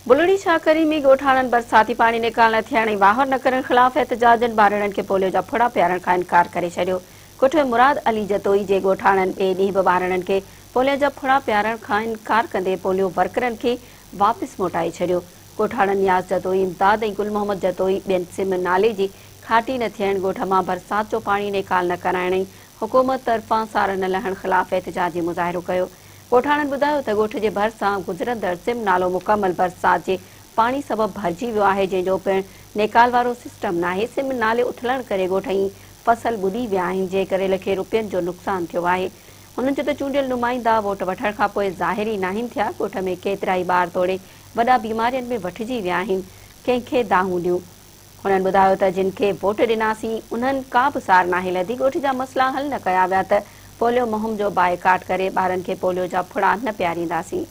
बुलड़ी शाकरी में गोठाणन बरसाती पानी निकाल न थियण ऐं वाहर न करण ख़िलाफ़ एहतजाजनि ॿारड़नि खे पोलियो जा फुड़ा पियारण खां इनकार करे छॾियो। कुठ मुराद अली जतोई जे गोठाणनि ॿिए ॾींहुं बि ॿारड़नि खे पोलियो जा फुड़ा पियारण खां इनकार कंदे पोलियो वर्करनि खे वापसि मोटाए छॾियो। गोठाणनि नियाज़ जतोई, इमदाद ऐं गुल मोहम्मद जतोई ॿियनि सिम नाले जी खाटी न थियण, ॻोठ मां बरसाति जो पाणी निकाल न कराइण ऐं हुकूमत तरफ़ां सार न लहण ख़िलाफ़ एहतजाजी मुज़ाहिरो कयो। गोठाणनि ॿुधायो त ॻोठ जे भरिसां गुज़रंदड़ सिम नालो मुकमल बरसाति जे पाणी सबबु भरिजी वियो आहे, जंहिंजो पिणु नेकाल वारो सिस्टम नाहे। सिम नाले उथलण करे ॻोठ जी फसल ॿुॾी विया आहिनि, जंहिं करे लखे रुपयनि जो नुक़सानु थियो आहे। हुननि चयो त चूंडियल नुमाइंदा वोट वठण खां पोइ ज़ाहिरी नाहिनि थिया। ॻोठ में केतिरा ई ॿार तोड़े वॾा बीमारियुनि में वठिजी विया आहिनि, कंहिंखे दाहूं ॾियूं। हुननि ॿुधायो त जिन खे वोट ॾिनासीं उन्हनि का बि सार नाहे लधी। ॻोठ जा मसइला हल न कया विया त पोलियो मुहिम जो बाइकाट करे ॿारनि खे पोलियो जा फुड़ा न पियारींदासीं।